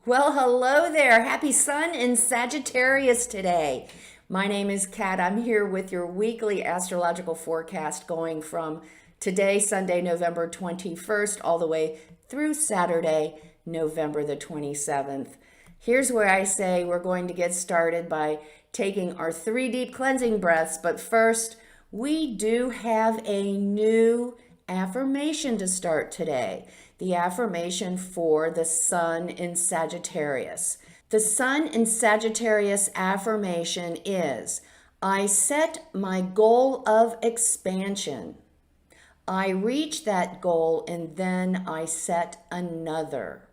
Well, hello there. Happy Sun in Sagittarius today. My name is Kat. I'm here with your weekly astrological forecast going from today, Sunday, November 21st, all the way through Saturday, November the 27th. Here's where I say we're going to get started by taking our 3 deep cleansing breaths. But first, we do have a new affirmation to start today. The affirmation for the Sun in Sagittarius. The Sun in Sagittarius affirmation is, I set my goal of expansion. I reach that goal and then I set another.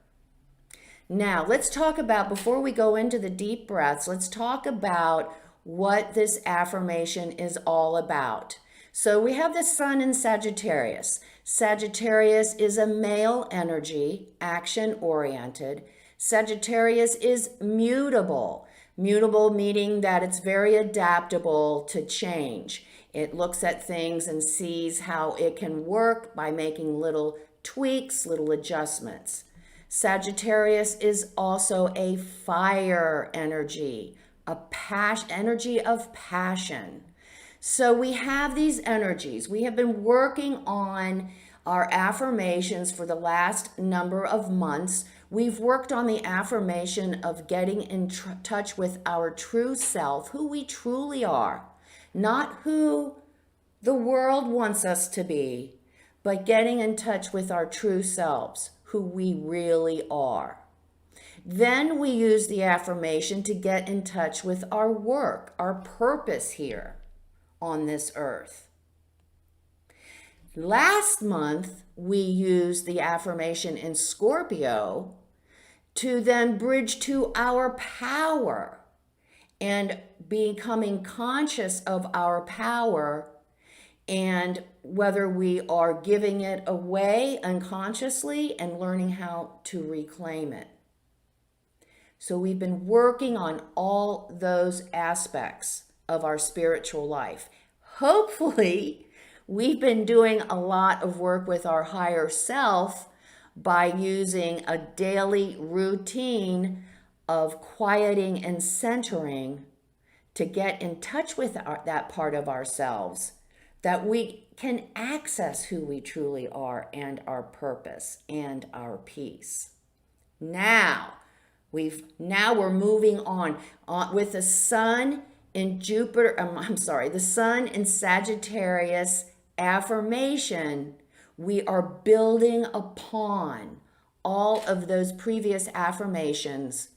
Now, let's talk about, before we go into the deep breaths, let's talk about what this affirmation is all about. So we have the Sun in Sagittarius. Sagittarius is a male energy, action-oriented. Sagittarius is mutable. Mutable meaning that it's very adaptable to change. It looks at things and sees how it can work by making little tweaks, little adjustments. Sagittarius is also a fire energy, energy of passion. So we have these energies. We have been working on our affirmations for the last number of months. We've worked on the affirmation of getting in touch with our true self, who we truly are, not who the world wants us to be, but getting in touch with our true selves, who we really are. Then we use the affirmation to get in touch with our work, our purpose here on this earth. Last month, we used the affirmation in Scorpio to then bridge to our power and becoming conscious of our power and whether we are giving it away unconsciously and learning how to reclaim it. So we've been working on all those aspects of our spiritual life. Hopefully, we've been doing a lot of work with our higher self by using a daily routine of quieting and centering to get in touch with that part of ourselves, that we can access who we truly are and our purpose and our peace. Now we're moving on with the Sun in the Sun in Sagittarius affirmation. We are building upon all of those previous affirmations.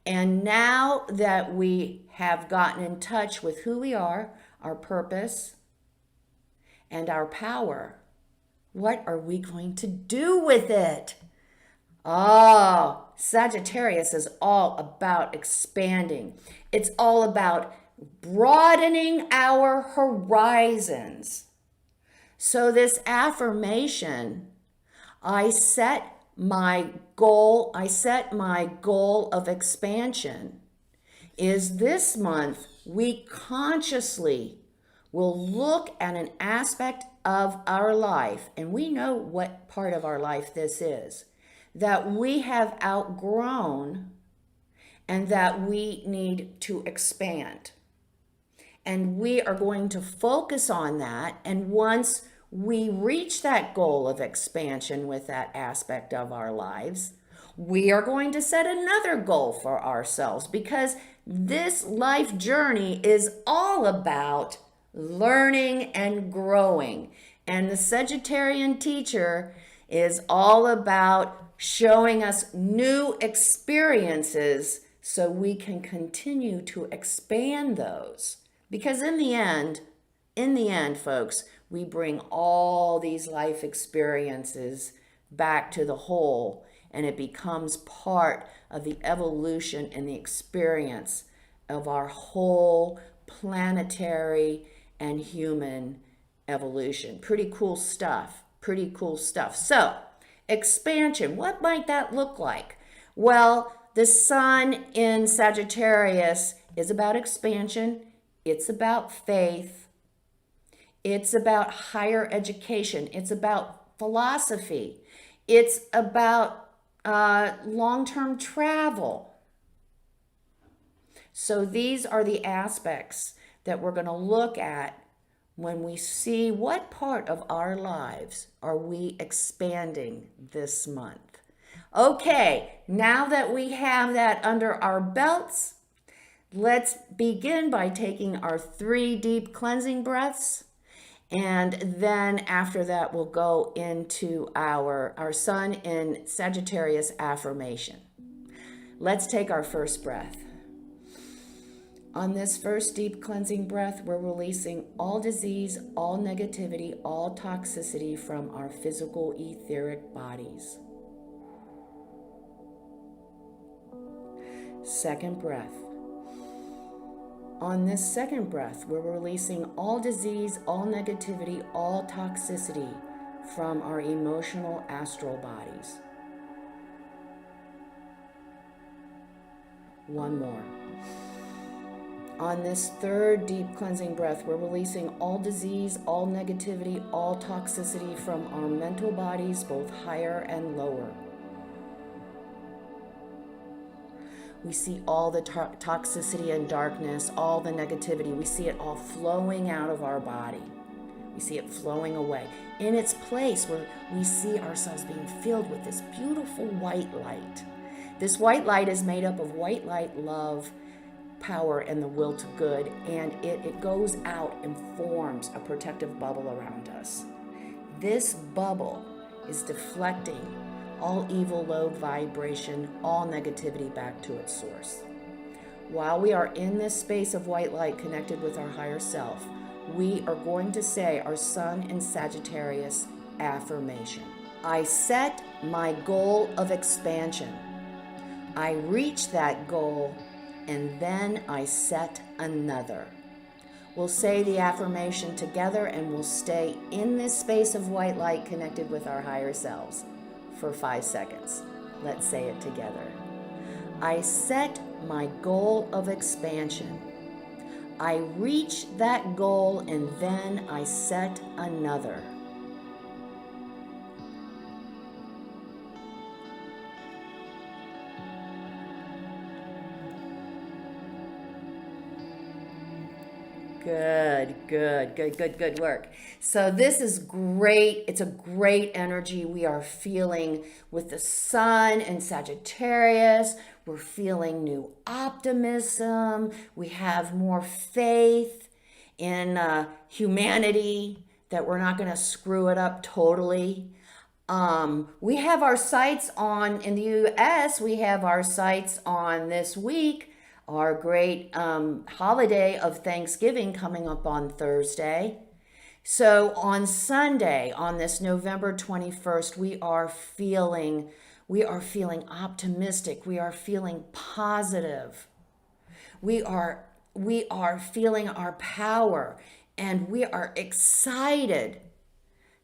And now that we have gotten in touch with who we are, our purpose, and our power, what are we going to do with it? Oh, Sagittarius is all about expanding. It's all about broadening our horizons. So this affirmation, I set my goal of expansion, is this month we consciously will look at an aspect of our life, and we know what part of our life this is, that we have outgrown and that we need to expand. And we are going to focus on that. And once we reach that goal of expansion with that aspect of our lives, we are going to set another goal for ourselves, because this life journey is all about learning and growing. And the Sagittarian teacher is all about showing us new experiences so we can continue to expand those. Because in the end, folks, we bring all these life experiences back to the whole, and it becomes part of the evolution and the experience of our whole planetary and human evolution. Pretty cool stuff. So, expansion, what might that look like? Well, the Sun in Sagittarius is about expansion. It's about faith. It's about higher education. It's about philosophy. It's about long-term travel. So these are the aspects that we're going to look at when we see what part of our lives are we expanding this month. Okay, now that we have that under our belts, let's begin by taking our 3 deep cleansing breaths. And then after that, we'll go into our Sun in Sagittarius affirmation. Let's take our first breath. On this first deep cleansing breath, we're releasing all disease, all negativity, all toxicity from our physical etheric bodies. Second breath. On this second breath, we're releasing all disease, all negativity, all toxicity from our emotional astral bodies. One more. On this third deep cleansing breath, we're releasing all disease, all negativity, all toxicity from our mental bodies, both higher and lower. We see all the toxicity and darkness, all the negativity. We see it all flowing out of our body. We see it flowing away. In its place, where we see ourselves being filled with this beautiful white light. This white light is made up of white light, love, power, and the will to good, and it goes out and forms a protective bubble around us. This bubble is deflecting all evil, low vibration, all negativity back to its source. While we are in this space of white light connected with our higher self, we are going to say our Sun in Sagittarius affirmation. I set my goal of expansion. I reach that goal, and then I set another. We'll say the affirmation together, and we'll stay in this space of white light connected with our higher selves for 5 seconds. Let's say it together. I set my goal of expansion. I reach that goal, and then I set another. Good work. So this is great. It's a great energy we are feeling with the Sun and Sagittarius. We're feeling new optimism. We have more faith in humanity, that we're not going to screw it up totally. We have our sights on, in the US, we have our sights on this week, our great holiday of Thanksgiving coming up on Thursday. So on Sunday, on this November 21st, we are feeling optimistic. We are feeling positive. We are feeling our power, and we are excited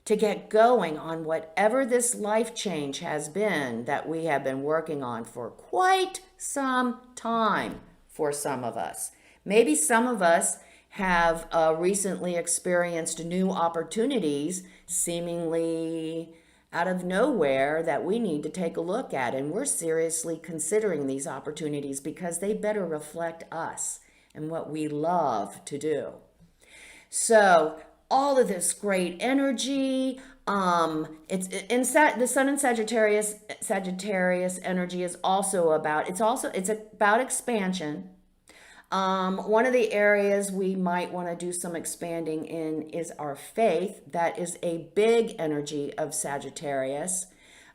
to get going on whatever this life change has been that we have been working on for quite some time. For some of us, maybe some of us have recently experienced new opportunities seemingly out of nowhere that we need to take a look at, and we're seriously considering these opportunities because they better reflect us and what we love to do. So all of this great energy, the Sun in Sagittarius energy is also about, it's about expansion. One of the areas we might want to do some expanding in is our faith. That is a big energy of Sagittarius.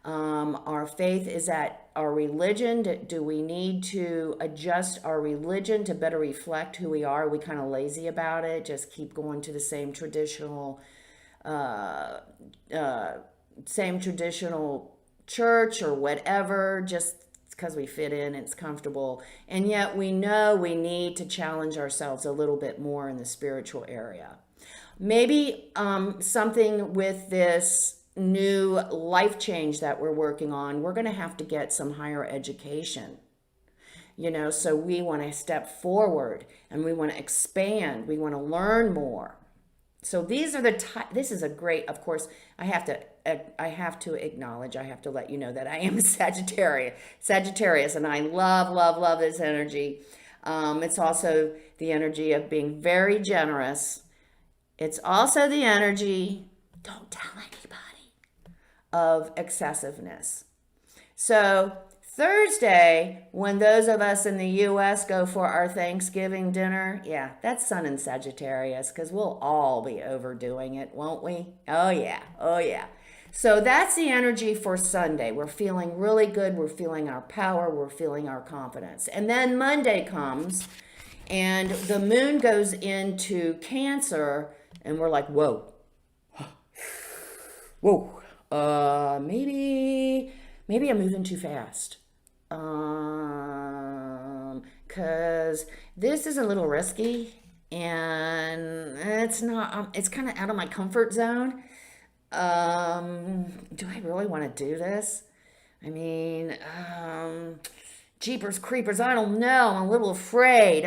Our faith is at our religion. Do we need to adjust our religion to better reflect who we are? Are we kind of lazy about it? Just keep going to the same traditional church or whatever, just because we fit in, it's comfortable. And yet we know we need to challenge ourselves a little bit more in the spiritual area. Maybe something with this new life change that we're working on, we're going to have to get some higher education. So we want to step forward and we want to expand. We want to learn more. So these are this is a great, of course, I have to acknowledge, I have to let you know that I am a Sagittarius, and I love, love, love this energy. It's also the energy of being very generous. It's also the energy, don't tell anybody, of excessiveness. So Thursday, when those of us in the US go for our Thanksgiving dinner, yeah, that's Sun in Sagittarius, because we'll all be overdoing it, won't we? Oh, yeah. Oh, yeah. So that's the energy for Sunday. We're feeling really good. We're feeling our power. We're feeling our confidence. And then Monday comes, and the moon goes into Cancer, and we're like, whoa, whoa, maybe I'm moving too fast. Because this is a little risky, and it's not, it's kind of out of my comfort zone. Do I really want to do this? I mean, jeepers creepers, I don't know. I'm a little afraid.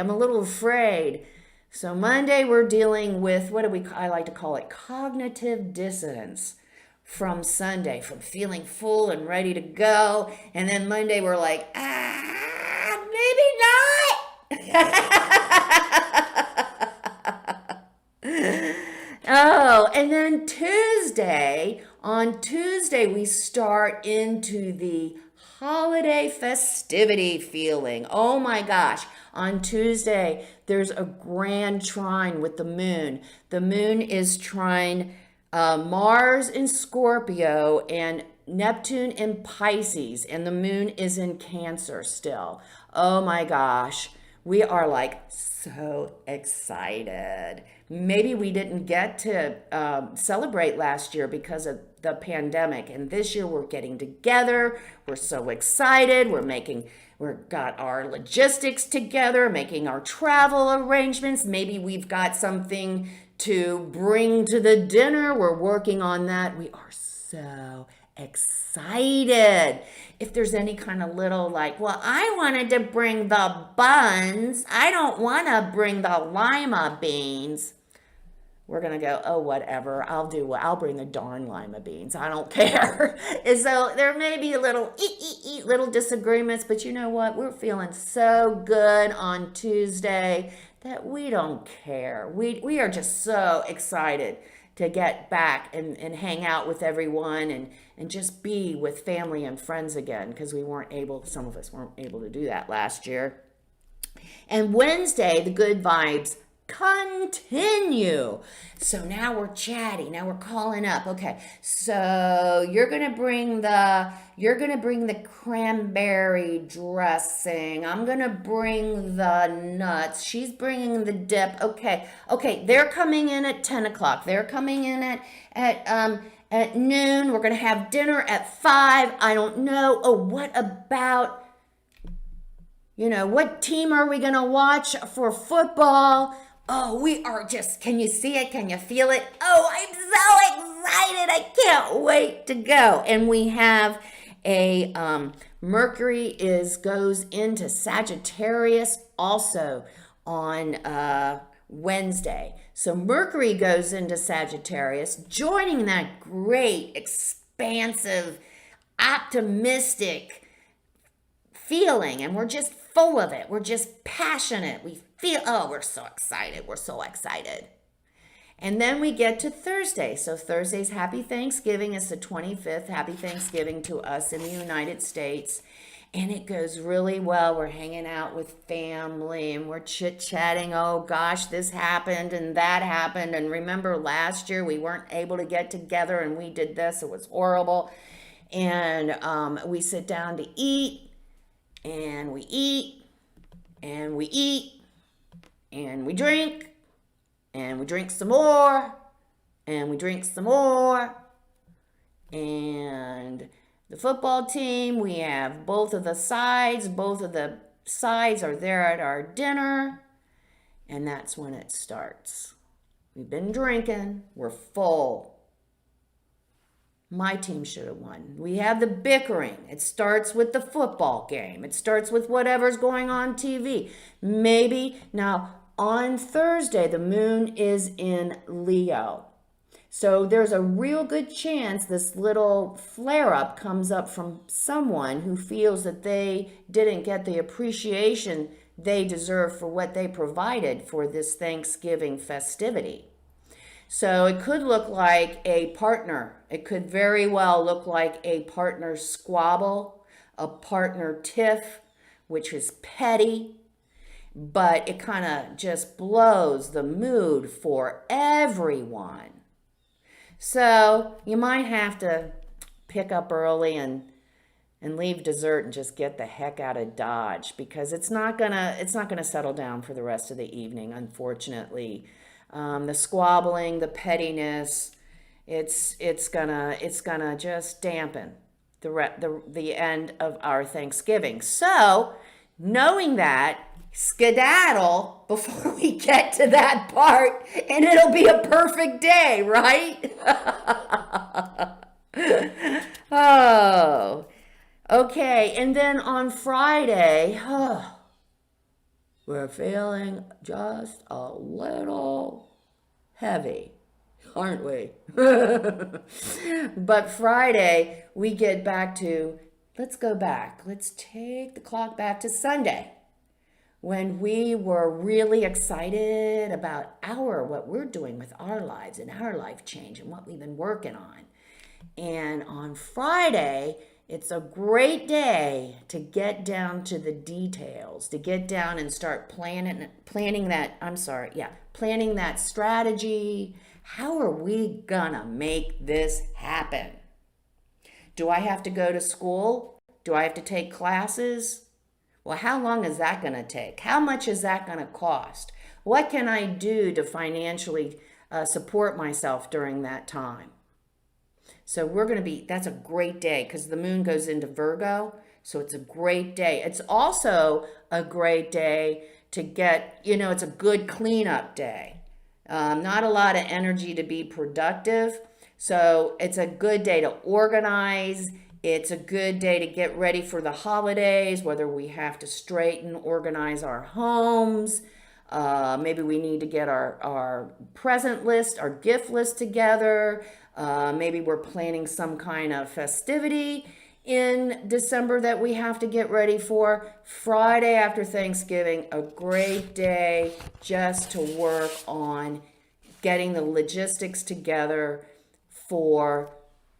So Monday we're dealing with, I like to call it cognitive dissonance from Sunday, from feeling full and ready to go. And then Monday we're like, maybe not. Oh, and then on Tuesday, we start into the holiday festivity feeling. Oh my gosh. On Tuesday, there's a grand trine with the moon. The moon is trine Mars in Scorpio and Neptune in Pisces, and the moon is in Cancer still. Oh my gosh. We are like so excited. Maybe we didn't get to celebrate last year because of the pandemic, and this year we're getting together. We're so excited. We've got our logistics together, making our travel arrangements. Maybe we've got something to bring to the dinner. We're working on that. We are so excited. If there's any kind of little like, well, I wanted to bring the buns, I don't want to bring the lima beans, we're going to go, oh, whatever, I'll bring the darn lima beans, I don't care. And so there may be a little disagreements, but you know what, we're feeling so good on Tuesday that we don't care. We are just so excited to get back and hang out with everyone and just be with family and friends again, because some of us weren't able to do that last year. And Wednesday, the good vibes continue. So now we're chatty. Now we're calling up. Okay. So you're going to bring the cranberry dressing. I'm going to bring the nuts. She's bringing the dip. Okay. They're coming in at 10 o'clock. They're coming in at noon. We're going to have dinner at 5. I don't know. Oh, what about, what team are we going to watch for football? Oh, we are just, can you see it? Can you feel it? Oh, I'm so excited. I can't wait to go. And we have Mercury goes into Sagittarius also on Wednesday. So Mercury goes into Sagittarius, joining that great, expansive, optimistic feeling, and we're just full of it. We're just passionate. We're so excited. We're so excited. And then we get to Thursday. So Thursday's Happy Thanksgiving. It's the 25th. Happy Thanksgiving to us in the United States. And it goes really well. We're hanging out with family and we're chit-chatting. Oh gosh, this happened and that happened. And remember last year we weren't able to get together and we did this. It was horrible. And we sit down to eat, and we eat, and we eat, and we drink, and we drink some more, and we drink some more. And the football team, we have both of the sides are there at our dinner, and that's when it starts. We've been drinking, we're full. My team should have won. We have the bickering. It starts with the football game. It starts with whatever's going on TV. Maybe, now, On Thursday, the moon is in Leo. So there's a real good chance this little flare-up comes up from someone who feels that they didn't get the appreciation they deserve for what they provided for this Thanksgiving festivity. So it could look like a partner. It could very well look like a partner squabble, a partner tiff, which is petty, but it kind of just blows the mood for everyone. So you might have to pick up early and leave dessert and just get the heck out of Dodge, because it's not gonna settle down for the rest of the evening, unfortunately. The squabbling, the pettiness, it's gonna just dampen the end of our Thanksgiving. So knowing that, skedaddle before we get to that part, and it'll be a perfect day, right? Oh, okay. And then on Friday, we're feeling just a little heavy, aren't we? But Friday, we get back to, let's go back. Let's take the clock back to Sunday, when we were really excited about what we're doing with our lives and our life change and what we've been working on. And on Friday, it's a great day to get down to the details, to get down and start planning that strategy. How are we gonna make this happen? Do I have to go to school? Do I have to take classes? Well, how long is that going to take? How much is that going to cost? What can I do to financially support myself during that time? So that's a great day, because the moon goes into Virgo. So it's a great day. It's also a great day to get, it's a good cleanup day. Not a lot of energy to be productive. So it's a good day to organize. It's a good day to get ready for the holidays, whether we have to organize our homes. Maybe we need to get our present list, our gift list together. Maybe we're planning some kind of festivity in December that we have to get ready for. Friday after Thanksgiving, a great day just to work on getting the logistics together for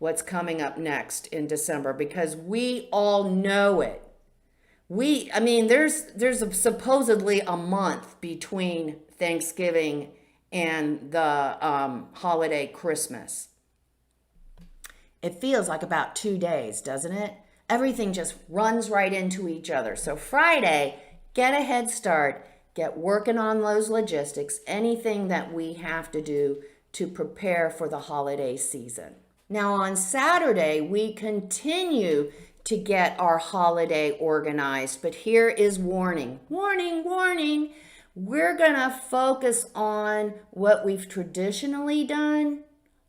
what's coming up next in December, because we all know it. There's supposedly a month between Thanksgiving and the holiday Christmas. It feels like about 2 days, doesn't it? Everything just runs right into each other. So Friday, get a head start, get working on those logistics, anything that we have to do to prepare for the holiday season. Now on Saturday, we continue to get our holiday organized, but here is warning. We're gonna focus on what we've traditionally done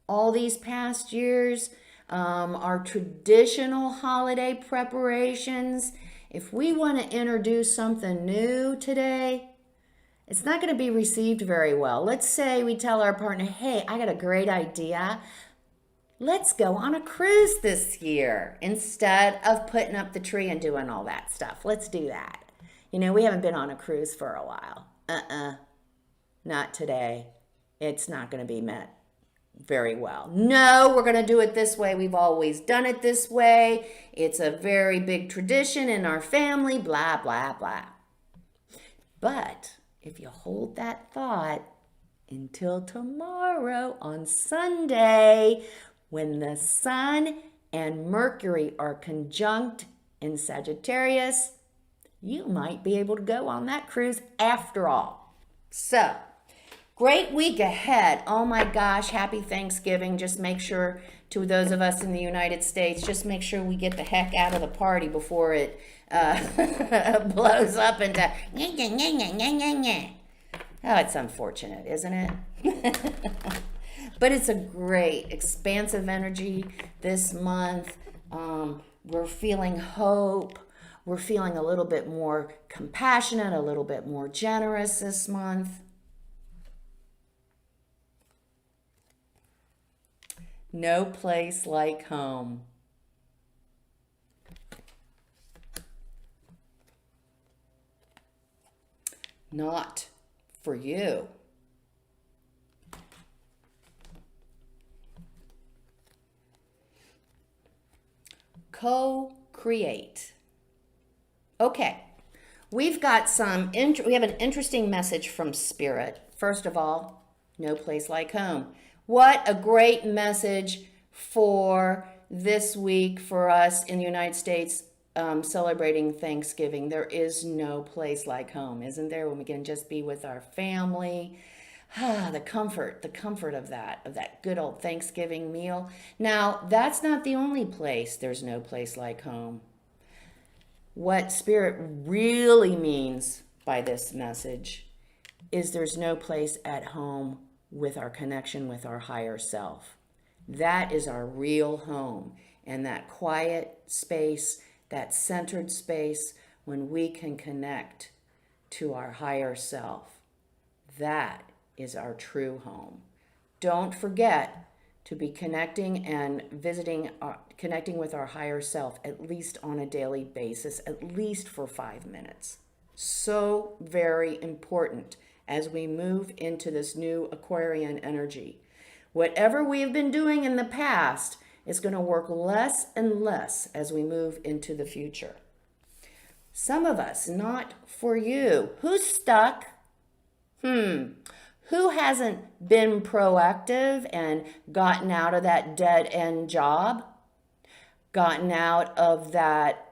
all these past years, our traditional holiday preparations. If we want to introduce something new today, it's not going to be received very well. Let's say we tell our partner, hey, I got a great idea. Let's go on a cruise this year instead of putting up the tree and doing all that stuff. Let's do that. We haven't been on a cruise for a while. Not today. It's not going to be met very well. No, we're going to do it this way. We've always done it this way. It's a very big tradition in our family, blah, blah, blah. But if you hold that thought until tomorrow on Sunday, when the Sun and Mercury are conjunct in Sagittarius, you might be able to go on that cruise after all. So, great week ahead. Oh my gosh, happy Thanksgiving. Just make sure, to those of us in the United States, just make sure we get the heck out of the party before it blows up into Oh, it's unfortunate, isn't it? But it's a great, expansive energy this month. We're feeling hope. We're feeling a little bit more compassionate, a little bit more generous this month. No place like home. Not for you. Co-create. Okay, we've got we have an interesting message from Spirit. First of all, no place like home. What a great message for this week for us in the United States celebrating Thanksgiving. There is no place like home, isn't there? When we can just be with our family. The comfort of that good old Thanksgiving meal. Now, that's not the only place there's no place like home. What Spirit really means by this message is there's no place at home with our connection with our higher self. That is our real home. And that quiet space, that centered space, when we can connect to our higher self, that is our true home. Don't forget to be connecting and connecting with our higher self, at least on a daily basis, at least for 5 minutes. So very important as we move into this new Aquarian energy. Whatever we have been doing in the past is going to work less and less as we move into the future. Some of us, not for you. Who's stuck? Who hasn't been proactive and gotten out of that dead-end job? Gotten out of that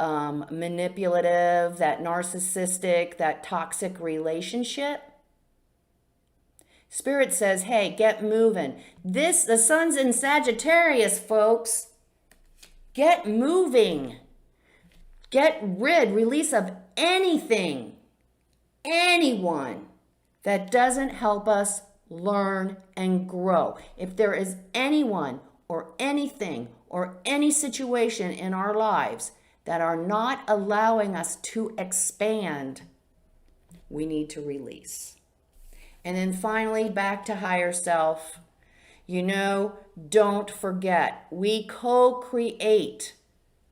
manipulative, that narcissistic, that toxic relationship? Spirit says, hey, get moving. The sun's in Sagittarius, folks. Get moving. Release of anything, anyone that doesn't help us learn and grow. If there is anyone or anything or any situation in our lives that are not allowing us to expand, we need to release. And then finally, back to higher self. Don't forget, we co-create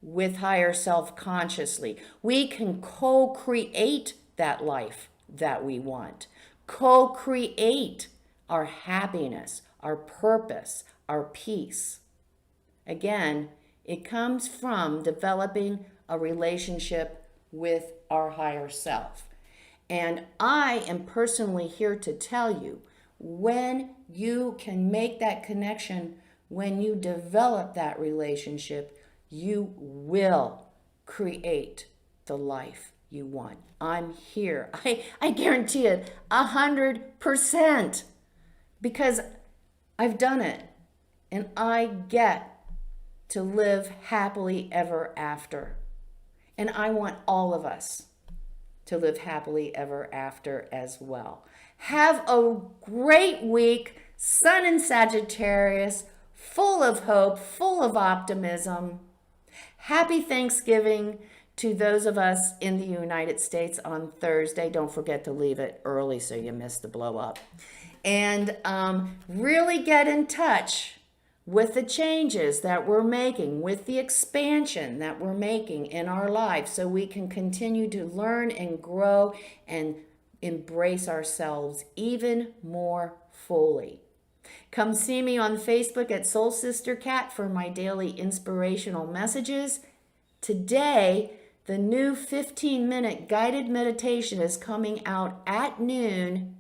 with higher self consciously. We can co-create that life that we want. Co-create our happiness, our purpose, our peace. Again, it comes from developing a relationship with our higher self. And I am personally here to tell you, when you can make that connection, when you develop that relationship, you will create the life you want. I'm here. I guarantee it 100%, because I've done it, and I get to live happily ever after. And I want all of us to live happily ever after as well. Have a great week. Sun in Sagittarius, full of hope, full of optimism. Happy Thanksgiving to those of us in the United States on Thursday. Don't forget to leave it early so you miss the blow up. And really get in touch with the changes that we're making, with the expansion that we're making in our lives, so we can continue to learn and grow and embrace ourselves even more fully. Come see me on Facebook at Soul Sister Cat for my daily inspirational messages. Today, the new 15-minute guided meditation is coming out at noon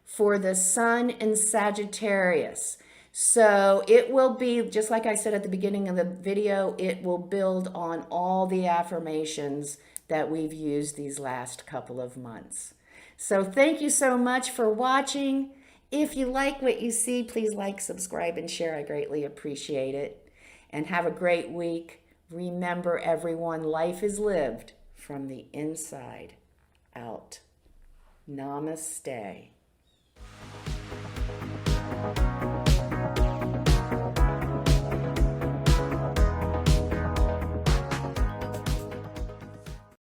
for the sun in Sagittarius. So it will be, just like I said at the beginning of the video, it will build on all the affirmations that we've used these last couple of months. So thank you so much for watching. If you like what you see, please like, subscribe, and share. I greatly appreciate it. And have a great week. Remember, everyone, life is lived from the inside out. Namaste.